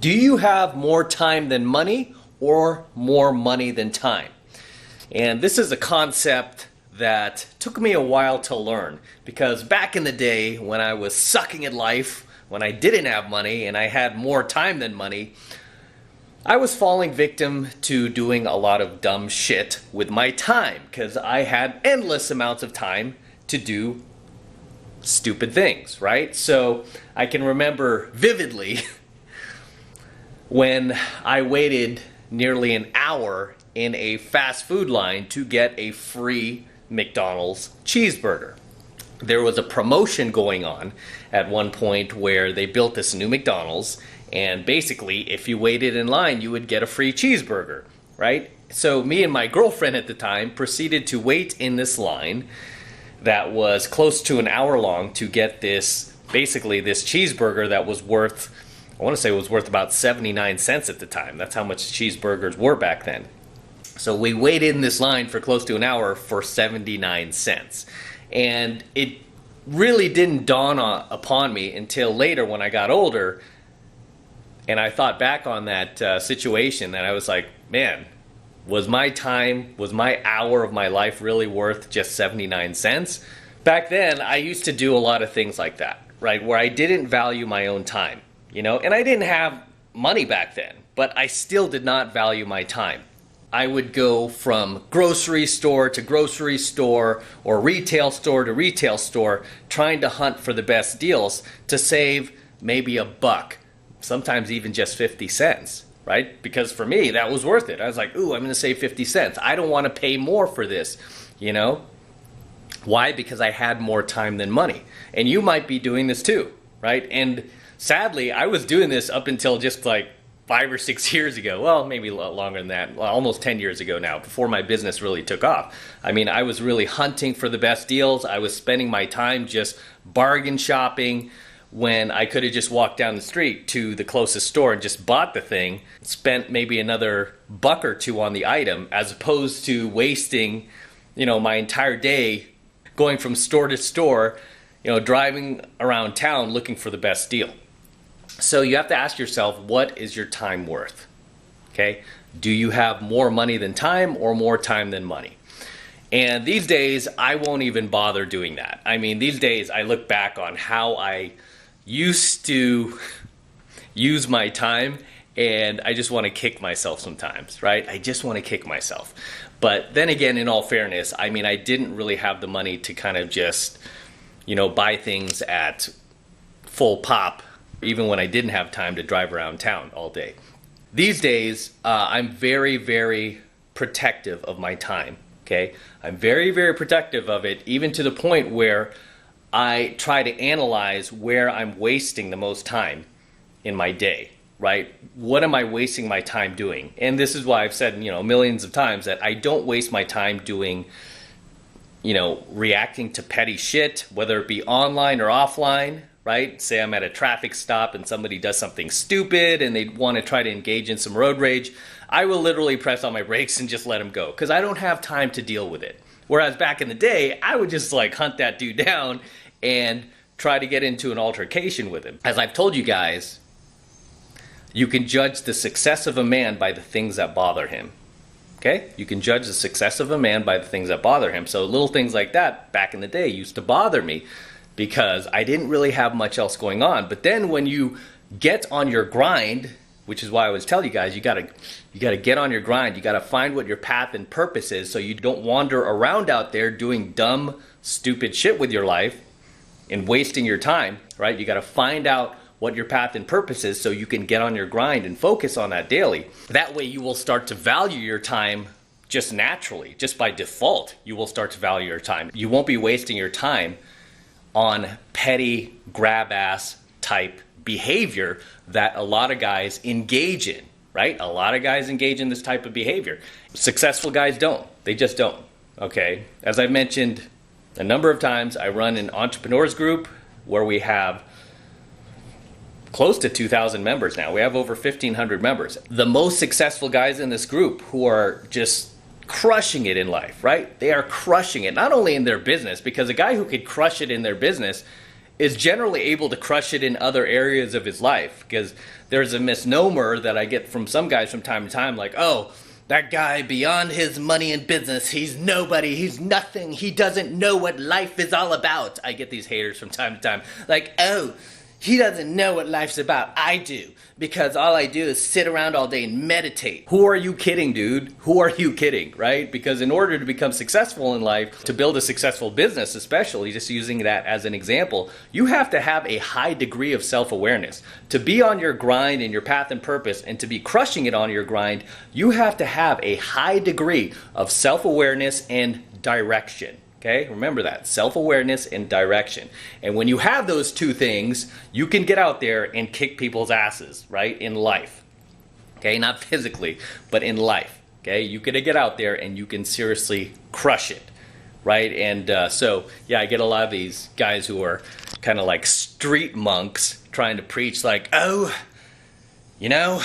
Do you have more time than money or more money than time? And this is a concept that took me a while to learn, because back in the day when I was sucking at life, when I didn't have money and I had more time than money, I was falling victim to doing a lot of dumb shit with my time because I had endless amounts of time to do stupid things, right? So I can remember vividly when I waited nearly an hour in a fast food line to get a free McDonald's cheeseburger. There was a promotion going on at one point where they built this new McDonald's, and basically if you waited in line you would get a free cheeseburger, right? So me and my girlfriend at the time proceeded to wait in this line that was close to an hour long to get this cheeseburger that was worth, I want to say it was worth about 79 cents at the time. That's how much cheeseburgers were back then. So we waited in this line for close to an hour for 79 cents. And it really didn't dawn upon me until later when I got older and I thought back on that situation, that I was like, man, was my time, was my hour of my life really worth just 79 cents? Back then, I used to do a lot of things like that, right? Where I didn't value my own time, and I didn't have money back then, but I still did not value my time. I would go from grocery store to grocery store or retail store to retail store trying to hunt for the best deals to save maybe $1, sometimes even just 50 cents, right? Because for me, that was worth it. I was like, ooh, I'm gonna save 50 cents. I don't wanna pay more for this, Why? Because I had more time than money. And you might be doing this too, right? And sadly, I was doing this up until just like 5 or 6 years ago. Well, maybe a lot longer than that. Well, almost 10 years ago now, before my business really took off. I mean, I was really hunting for the best deals. I was spending my time just bargain shopping when I could have just walked down the street to the closest store and just bought the thing, spent maybe another $1 or $2 on the item, as opposed to wasting, my entire day going from store to store, driving around town looking for the best deal. So you have to ask yourself, what is your time worth? Okay? Do you have more money than time or more time than money? And these days, I won't even bother doing that. I mean, these days, I look back on how I used to use my time, and I just want to kick myself sometimes, right? I just want to kick myself. But then again, in all fairness, I mean, I didn't really have the money to kind of just, buy things at full pop, even when I didn't have time to drive around town all day. These days, I'm very, very protective of my time, okay? I'm very, very protective of it, even to the point where I try to analyze where I'm wasting the most time in my day, right? What am I wasting my time doing? And this is why I've said, millions of times that I don't waste my time doing, reacting to petty shit, whether it be online or offline, right? Say I'm at a traffic stop and somebody does something stupid and they want to try to engage in some road rage. I will literally press on my brakes and just let them go because I don't have time to deal with it. Whereas back in the day, I would just hunt that dude down and try to get into an altercation with him. As I've told you guys, you can judge the success of a man by the things that bother him. Okay? You can judge the success of a man by the things that bother him. So little things like that back in the day used to bother me because I didn't really have much else going on. But then when you get on your grind, which is why I always tell you guys, you gotta get on your grind. You gotta find what your path and purpose is so you don't wander around out there doing dumb, stupid shit with your life and wasting your time, right? You got to find out what your path and purpose is so you can get on your grind and focus on that daily. That way you will start to value your time just naturally, just by default. You will start to value your time. You won't be wasting your time on petty, grab-ass type behavior that a lot of guys engage in, right? A lot of guys engage in this type of behavior. Successful guys don't. They just don't, okay? As I've mentioned a number of times, I run an entrepreneurs group where we have close to 2,000 members now. We have over 1,500 members. The most successful guys in this group who are just crushing it in life, right? They are crushing it, not only in their business, because a guy who could crush it in their business is generally able to crush it in other areas of his life. Because there's a misnomer that I get from some guys from time to time, like, oh, that guy beyond his money and business, he's nobody, he's nothing, he doesn't know what life is all about. I get these haters from time to time, like, oh, he doesn't know what life's about. I do, because all I do is sit around all day and meditate. Who are you kidding, dude? Who are you kidding, right? Because in order to become successful in life, to build a successful business especially, just using that as an example, you have to have a high degree of self-awareness. To be on your grind and your path and purpose, and to be crushing it on your grind, you have to have a high degree of self-awareness and direction. Okay, remember that, self-awareness and direction. And when you have those two things, you can get out there and kick people's asses, right, in life. Okay, not physically, but in life. Okay, you can get out there and you can seriously crush it, right? And so, yeah, I get a lot of these guys who are kind of like street monks trying to preach like, oh, you know,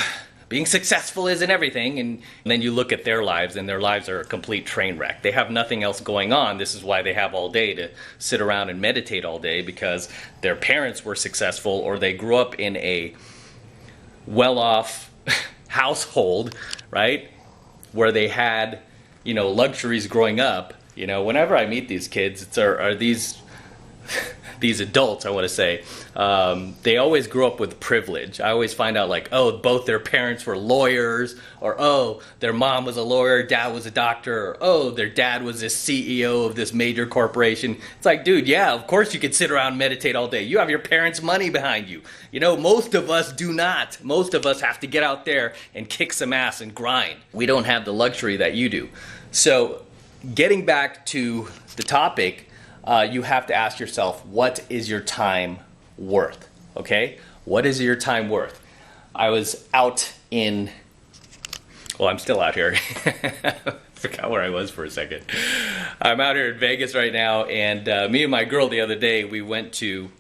being successful isn't everything, and then you look at their lives, and their lives are a complete train wreck. They have nothing else going on. This is why they have all day to sit around and meditate all day, because their parents were successful, or they grew up in a well-off household, right, where they had, you know, luxuries growing up. You know, whenever I meet these kids, are these these adults, I want to say, they always grew up with privilege. I always find out like, oh, both their parents were lawyers, or oh, their mom was a lawyer, dad was a doctor, or oh, their dad was this CEO of this major corporation. It's like, dude, yeah, of course you could sit around and meditate all day. You have your parents' money behind you. You know, most of us do not. Most of us have to get out there and kick some ass and grind. We don't have the luxury that you do. So getting back to the topic, you have to ask yourself, what is your time worth? Okay? What is your time worth? I was out in, well, I'm still out here. I forgot where I was for a second. I'm out here in Vegas right now, and me and my girl the other day, we went to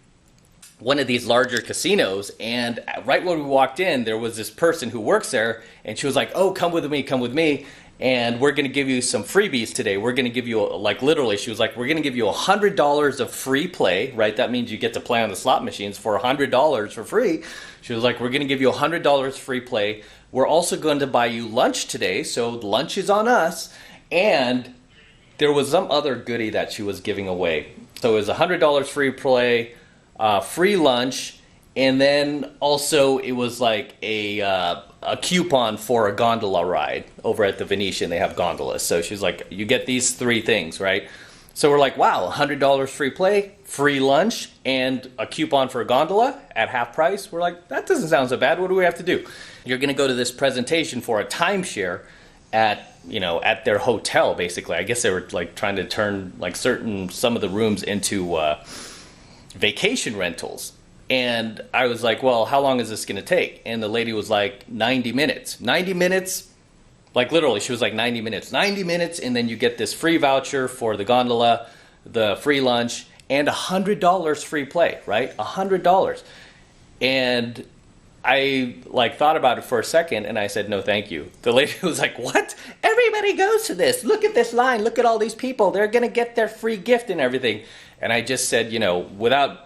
one of these larger casinos, and right when we walked in, there was this person who works there, and she was like, oh, come with me, and we're going to give you some freebies today. We're going to give you, like literally, she was like, we're going to give you $100 of free play, right? That means you get to play on the slot machines for $100 for free. She was like, we're going to give you $100 free play. We're also going to buy you lunch today, so lunch is on us. And there was some other goodie that she was giving away. So it was $100 free play, free lunch, and then also it was like a coupon for a gondola ride over at the Venetian. They have gondolas. So she's like, you get these three things, right? So we're like, wow, $100 free play, free lunch, and a coupon for a gondola at half price. We're like, that doesn't sound so bad. What do we have to do? You're going to go to this presentation for a timeshare at, you know, at their hotel, basically. I guess they were like trying to turn like some of the rooms into vacation rentals. And I was like, well, how long is this going to take? And the lady was like, 90 minutes. 90 minutes, like literally, she was like 90 minutes. 90 minutes, and then you get this free voucher for the gondola, the free lunch, and $100 free play, right? $100. And I like thought about it for a second, and I said, no, thank you. The lady was like, what? Everybody goes to this. Look at this line. Look at all these people. They're going to get their free gift and everything. And I just said, you know, without,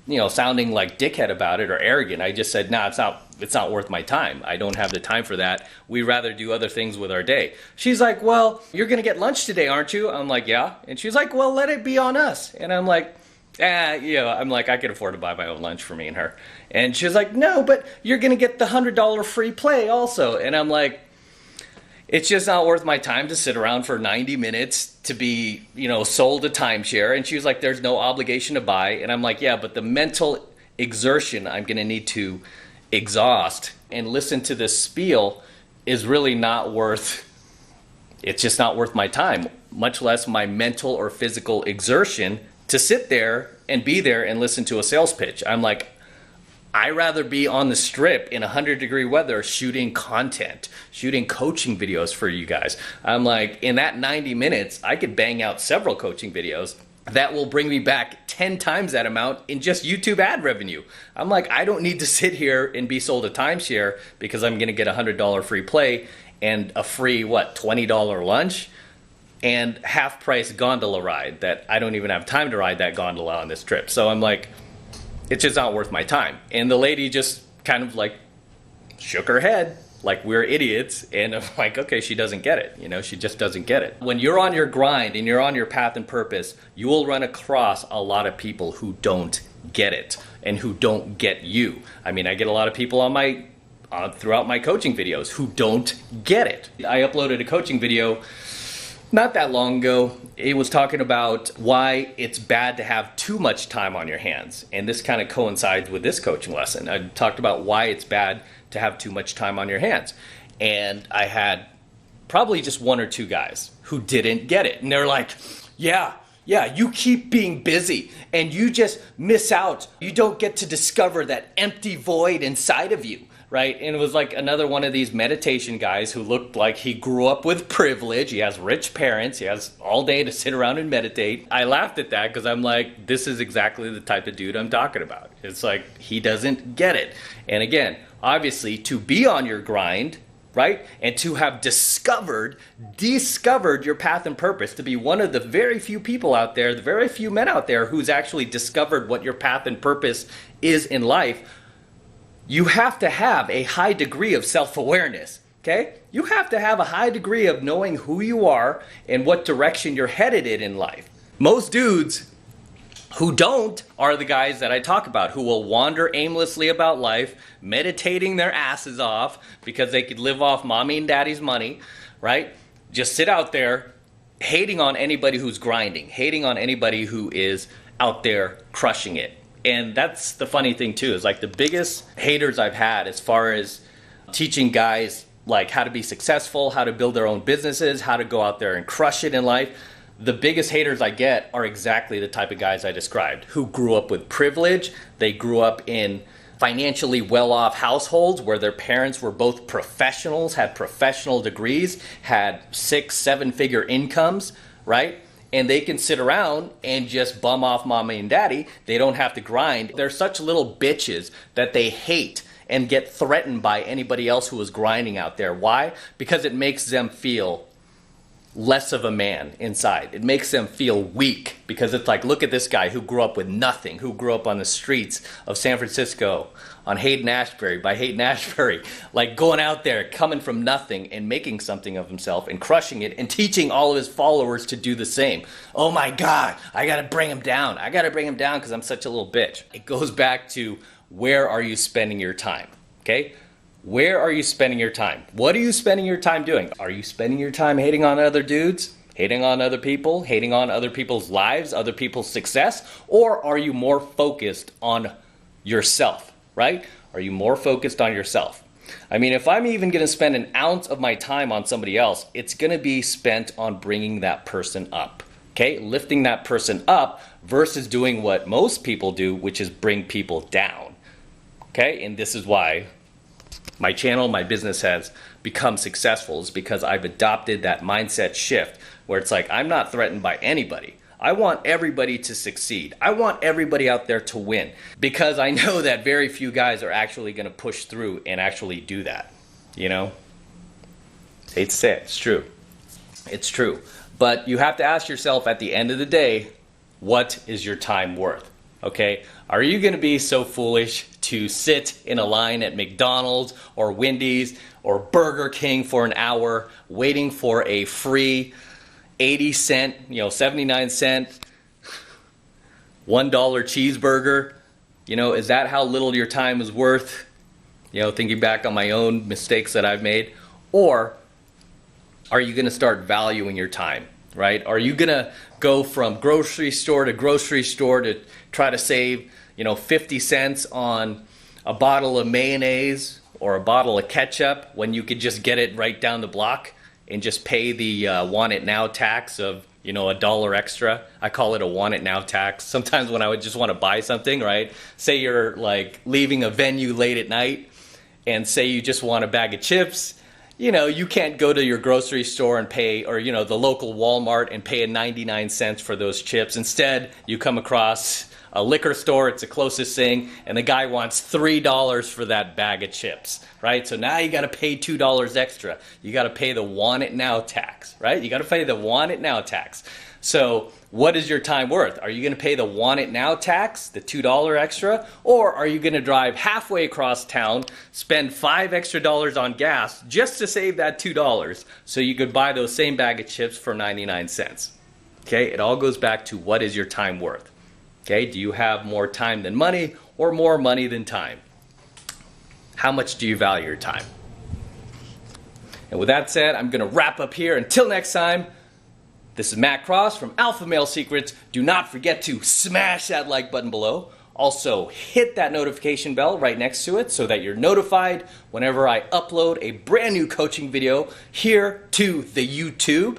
you know, sounding like dickhead about it or arrogant, I just said, nah, it's not worth my time. I don't have the time for that. We'd rather do other things with our day. She's like, well, you're going to get lunch today, aren't you? I'm like, yeah. And she's like, well, let it be on us. And I'm like, you know, I'm like, I can afford to buy my own lunch for me and her. And she's like, no, but you're going to get the $100 free play also. And I'm like, it's just not worth my time to sit around for 90 minutes to be, you know, sold a timeshare. And she was like, there's no obligation to buy. And I'm like, yeah, but the mental exertion I'm going to need to exhaust and listen to this spiel is really not worth, it's just not worth my time, much less my mental or physical exertion to sit there and be there and listen to a sales pitch. I'm like, I'd rather be on the strip in 100-degree weather shooting content, shooting coaching videos for you guys. I'm like, in that 90 minutes, I could bang out several coaching videos that will bring me back 10 times that amount in just YouTube ad revenue. I'm like, I don't need to sit here and be sold a timeshare because I'm going to get a $100 free play and a free, $20 lunch and half-price gondola ride that I don't even have time to ride that gondola on this trip. So I'm like, It's just not worth my time. And the lady just kind of like shook her head like we're idiots. And I'm like, okay, she doesn't get it. You know, she just doesn't get it. When you're on your grind and you're on your path and purpose, you will run across a lot of people who don't get it and who don't get you. I mean, I get a lot of people on my throughout my coaching videos who don't get it. I uploaded a coaching video not that long ago. It was talking about why it's bad to have too much time on your hands. And this kind of coincides with this coaching lesson. I talked about why it's bad to have too much time on your hands. And I had probably just one or two guys who didn't get it. And they're like, yeah, you keep being busy and you just miss out. You don't get to discover that empty void inside of you. Right? And it was like another one of these meditation guys who looked like he grew up with privilege. He has rich parents. He has all day to sit around and meditate. I laughed at that because I'm like, this is exactly the type of dude I'm talking about. It's like he doesn't get it. And again, obviously, to be on your grind, right? And to have discovered your path and purpose, to be one of the very few people out there, the very few men out there who's actually discovered what your path and purpose is in life, you have to have a high degree of self-awareness, okay? You have to have a high degree of knowing who you are and what direction you're headed in life. Most dudes who don't are the guys that I talk about, who will wander aimlessly about life, meditating their asses off because they could live off mommy and daddy's money, right? Just sit out there hating on anybody who's grinding, hating on anybody who is out there crushing it. And that's the funny thing too, is like the biggest haters I've had as far as teaching guys like how to be successful, how to build their own businesses, how to go out there and crush it in life. The biggest haters I get are exactly the type of guys I described, who grew up with privilege. They grew up in financially well-off households where their parents were both professionals, had professional degrees, had 6-7-figure incomes, right? And they can sit around and just bum off mommy and daddy. They don't have to grind. They're such little bitches that they hate and get threatened by anybody else who is grinding out there. Why? Because it makes them feel less of a man inside. It makes them feel weak because it's like, look at this guy who grew up with nothing, who grew up on the streets of San Francisco, on by Hayden Ashbury, like going out there, coming from nothing and making something of himself and crushing it and teaching all of his followers to do the same. Oh my God, I gotta bring him down. I gotta bring him down because I'm such a little bitch. It goes back to, where are you spending your time? Okay? Where are you spending your time? What are you spending your time doing? Are you spending your time hating on other dudes? Hating on other people? Hating on other people's lives, other people's success? Or are you more focused on yourself, right? Are you more focused on yourself? I mean, if I'm even going to spend an ounce of my time on somebody else, it's going to be spent on bringing that person up, okay? Lifting that person up versus doing what most people do, which is bring people down, okay? And this is why my channel, my business has become successful, is because I've adopted that mindset shift where it's like, I'm not threatened by anybody. I want everybody to succeed. I want everybody out there to win because I know that very few guys are actually going to push through and actually do that. You know? Hate to say it, it's true. It's true. But you have to ask yourself at the end of the day, what is your time worth? Okay? Are you going to be so foolish to sit in a line at McDonald's or Wendy's or Burger King for an hour waiting for a free 80-cent, 79-cent, $1 cheeseburger? Is that how little your time is worth? Thinking back on my own mistakes that I've made. Or are you going to start valuing your time, right? Are you going to go from grocery store to try to save, 50 cents on a bottle of mayonnaise or a bottle of ketchup when you could just get it right down the block and just pay the want it now tax of, $1 extra? I call it a want it now tax. Sometimes when I would just want to buy something, right? Say you're like leaving a venue late at night and say you just want a bag of chips. You can't go to your grocery store and pay, or, the local Walmart and pay 99 cents for those chips. Instead, you come across a liquor store, it's the closest thing, and the guy wants $3 for that bag of chips, right? So now you got to pay $2 extra. You got to pay the want it now tax, right? You got to pay the want it now tax. So what is your time worth? Are you going to pay the want it now tax, the $2 extra, or are you going to drive halfway across town, spend $5 extra on gas just to save that $2 so you could buy those same bag of chips for 99 cents? Okay, it all goes back to what is your time worth? Okay, do you have more time than money or more money than time? How much do you value your time? And with that said, I'm going to wrap up here. Until next time, this is Matt Cross from Alpha Male Secrets. Do not forget to smash that like button below. Also, hit that notification bell right next to it so that you're notified whenever I upload a brand new coaching video here to the YouTube.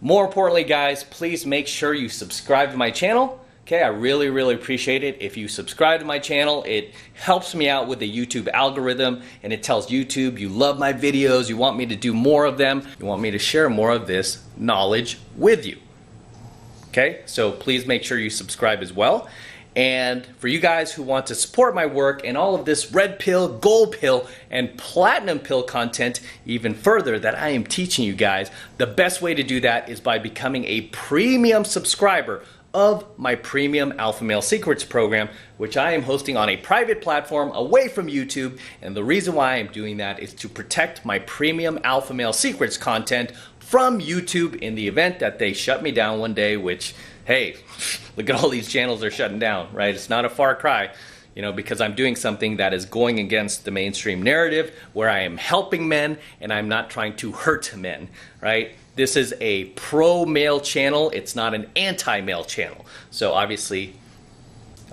More importantly, guys, please make sure you subscribe to my channel. Okay, I really appreciate it. If you subscribe to my channel, it helps me out with the YouTube algorithm, and it tells YouTube you love my videos, you want me to do more of them, you want me to share more of this knowledge with you. Okay, so please make sure you subscribe as well. And for you guys who want to support my work and all of this red pill, gold pill, and platinum pill content even further that I am teaching you guys, the best way to do that is by becoming a premium subscriber of my premium Alpha Male Secrets program, which I am hosting on a private platform away from YouTube. And the reason why I'm doing that is to protect my premium Alpha Male Secrets content from YouTube in the event that they shut me down one day, which, hey, look at all these channels they're shutting down, right? It's not a far cry, you know, because I'm doing something that is going against the mainstream narrative where I am helping men and I'm not trying to hurt men, right? This is a pro-male channel. It's not an anti-male channel. So obviously,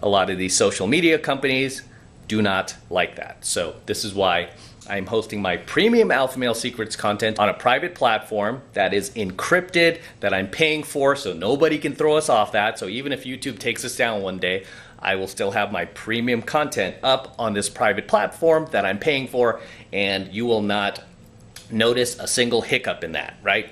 a lot of these social media companies do not like that. So this is why I'm hosting my premium Alpha Male Secrets content on a private platform that is encrypted, that I'm paying for, so nobody can throw us off that. So even if YouTube takes us down one day, I will still have my premium content up on this private platform that I'm paying for, and you will not notice a single hiccup in that, right?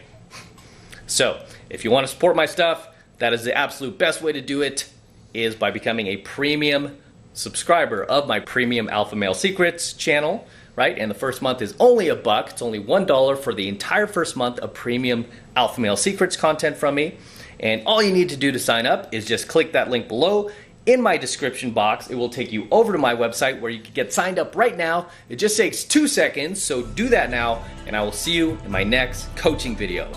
So if you want to support my stuff, that is the absolute best way to do it, is by becoming a premium subscriber of my premium Alpha Male Secrets channel, right? And the first month is only $1. It's only $1 for the entire first month of premium Alpha Male Secrets content from me. And all you need to do to sign up is just click that link below in my description box. It will take you over to my website where you can get signed up right now. It just takes 2 seconds, so do that now, and I will see you in my next coaching video.